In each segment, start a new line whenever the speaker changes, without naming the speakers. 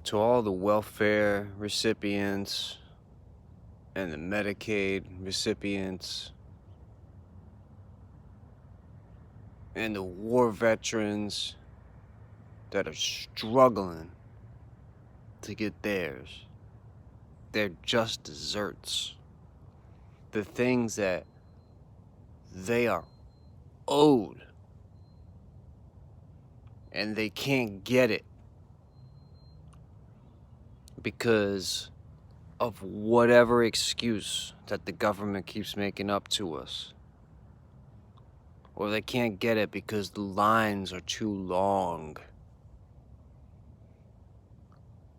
To all the welfare recipients and the Medicaid recipients and the war veterans that are struggling to get theirs. They're just desserts. The things that they are owed and they can't get it because of whatever excuse that the government keeps making up to us. Or they can't get it because the lines are too long.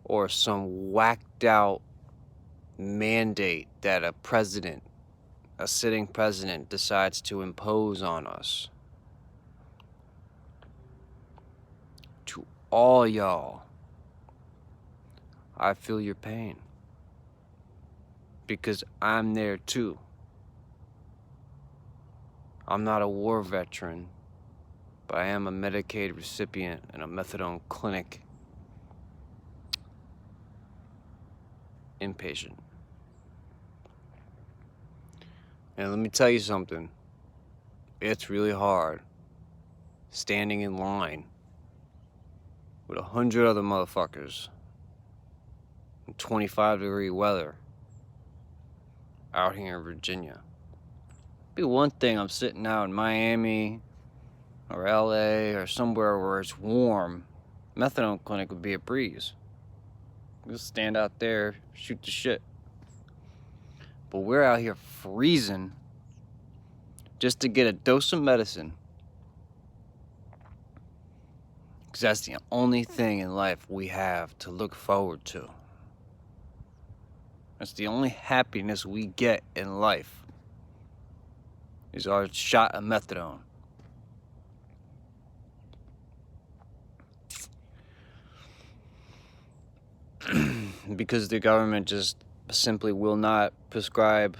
Or some whacked out mandate that a sitting president decides to impose on us. To all y'all, I feel your pain. Because I'm there too. I'm not a war veteran, but I am a Medicaid recipient in a methadone clinic inpatient. And let me tell you something. It's really hard standing in line with 100 other motherfuckers in 25-degree weather out here in Virginia. It'd be one thing I'm sitting out in Miami or LA or somewhere where it's warm. Methadone clinic would be a breeze. Just stand out there, shoot the shit. But we're out here freezing just to get a dose of medicine. Because that's the only thing in life we have to look forward to. That's the only happiness we get in life, is our shot of methadone. Because the government just simply will not prescribe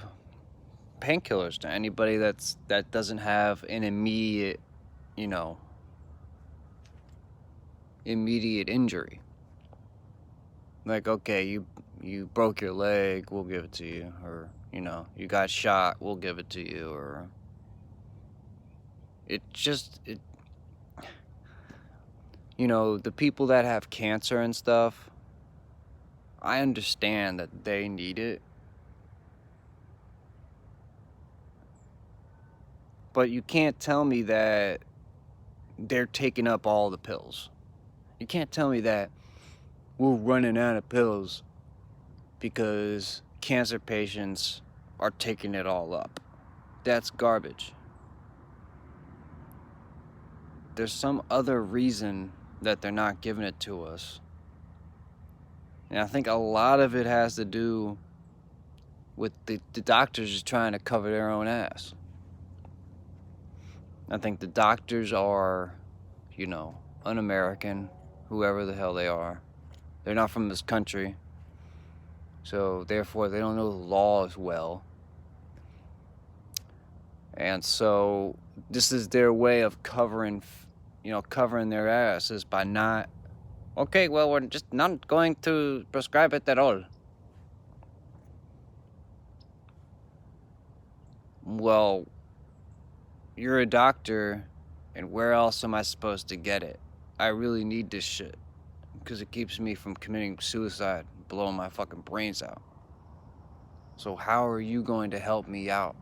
painkillers to anybody that doesn't have an immediate, immediate injury. Like, okay, you broke your leg, we'll give it to you. Or, you got shot, we'll give it to you. Or the people that have cancer and stuff, I understand that they need it. But you can't tell me that they're taking up all the pills. You can't tell me that we're running out of pills because cancer patients are taking it all up. That's garbage. There's some other reason that they're not giving it to us. And I think a lot of it has to do with the doctors just trying to cover their own ass. I think the doctors are, un-American, whoever the hell they are. They're not from this country. So therefore they don't know the law as well. And so this is their way of covering their asses by not, okay, well, we're just not going to prescribe it at all. Well, you're a doctor, and where else am I supposed to get it? I really need this shit, because it keeps me from committing suicide, blowing my fucking brains out. So how are you going to help me out?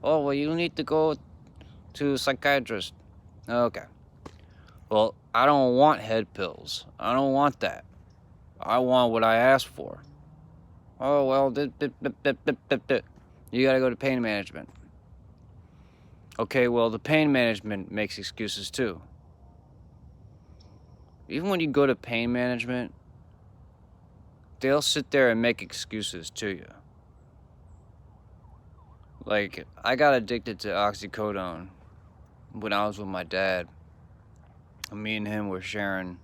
Oh, well, you need to go to a psychiatrist. Okay. Well, I don't want head pills. I don't want that. I want what I asked for. Oh, well, you gotta go to pain management. Okay, well, the pain management makes excuses too. Even when you go to pain management, they'll sit there and make excuses to you. Like, I got addicted to oxycodone when I was with my dad. Me and him were sharing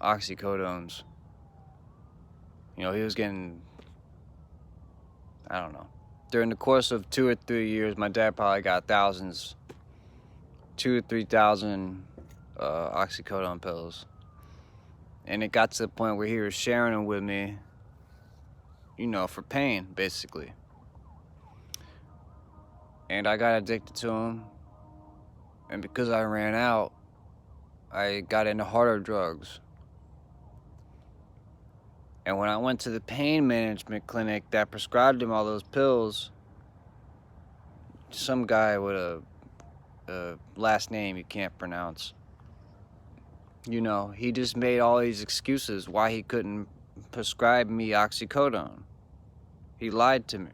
oxycodones. He was getting, I don't know. During the course of 2 or 3 years, my dad probably got 2,000 or 3,000 oxycodone pills. And it got to the point where he was sharing them with me, you know, for pain, basically. And I got addicted to them. And because I ran out, I got into harder drugs. And when I went to the pain management clinic that prescribed him all those pills, some guy with a last name you can't pronounce, you know, he just made all these excuses why he couldn't prescribe me oxycodone. He lied to me.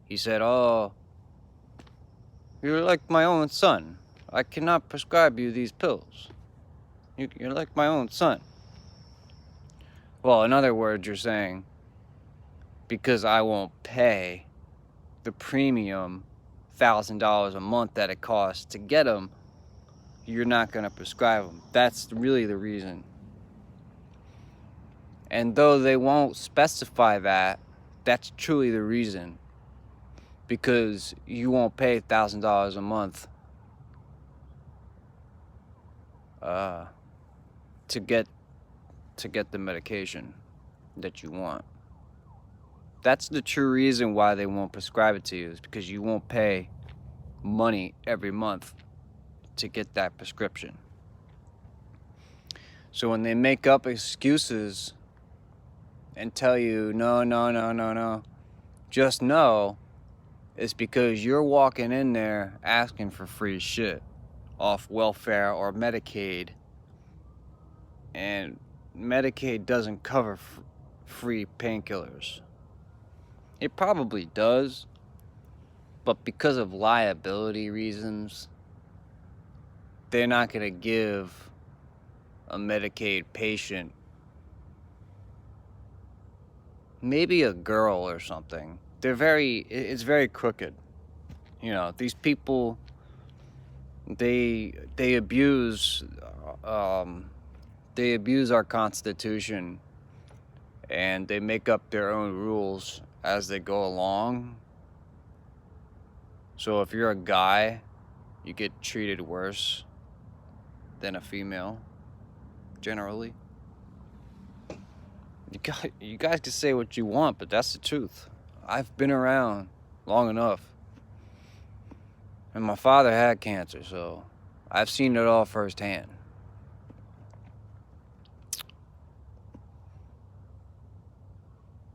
He said, "Oh, you're like my own son. I cannot prescribe you these pills. You're like my own son." Well, in other words, you're saying, because I won't pay the premium $1,000 a month that it costs to get them, you're not going to prescribe them. That's really the reason. And though they won't specify that, that's truly the reason. Because you won't pay $1,000 a month to get the medication that you want. That's the true reason why they won't prescribe it to you, is because you won't pay money every month to get that prescription. So when they make up excuses and tell you, no, just know it's because you're walking in there asking for free shit off welfare or Medicaid. And Medicaid doesn't cover free painkillers. It probably does, but because of liability reasons, they're not going to give a Medicaid patient, maybe a girl or something. It's very crooked. You know, these people, they abuse our Constitution, and they make up their own rules as they go along. So if you're a guy, you get treated worse than a female, generally. You guys can say what you want, but that's the truth. I've been around long enough. And my father had cancer, so I've seen it all firsthand.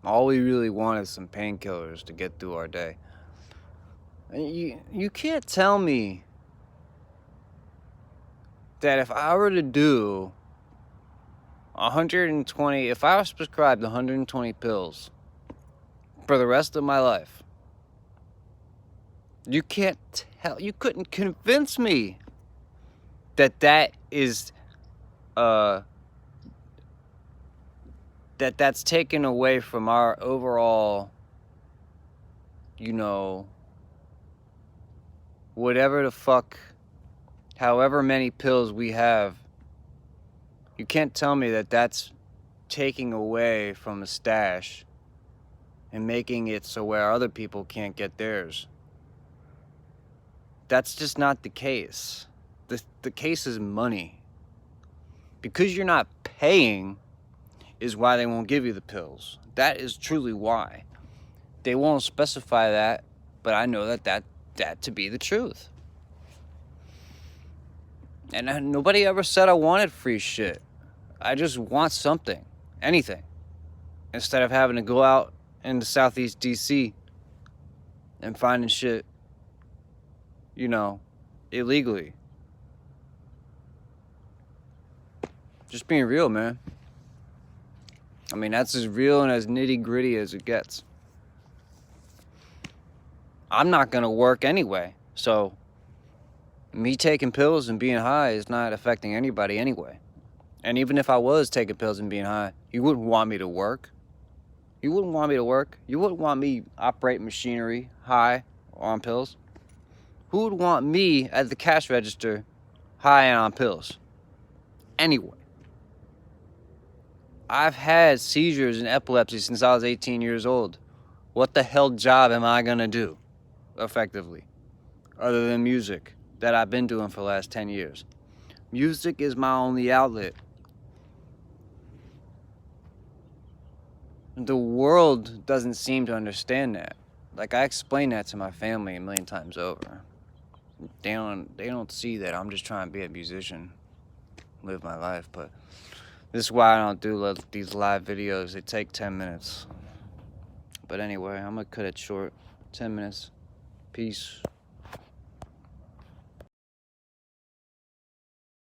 All we really want is some painkillers to get through our day. And you can't tell me that if I were to do 120, if I was prescribed 120 pills for the rest of my life, you couldn't convince me that is that's taken away from our overall, you know, whatever the fuck, however many pills we have. You can't tell me that that's taking away from a stash and making it so where other people can't get theirs. That's just not the case. The case is money. Because you're not paying is why they won't give you the pills. That is truly why. They won't specify that, but I know that to be the truth. And nobody ever said I wanted free shit. I just want something, anything, instead of having to go out into Southeast DC and finding shit, you know, illegally. Just being real, man. I mean, that's as real and as nitty-gritty as it gets. I'm not gonna work anyway, so me taking pills and being high is not affecting anybody anyway. And even if I was taking pills and being high, you wouldn't want me to work. You wouldn't want me to work. You wouldn't want me operating machinery high or on pills. Who would want me at the cash register high and on pills? Anyway. I've had seizures and epilepsy since I was 18 years old. What the hell job am I gonna do, effectively, other than music that I've been doing for the last 10 years? Music is my only outlet. the world doesn't seem to understand that. Like, I explain that to my family a million times over. They don't see that I'm just trying to be a musician, live my life. But this is why I don't do these live videos. They take 10 minutes. But anyway, I'm gonna cut it short. 10 minutes. Peace.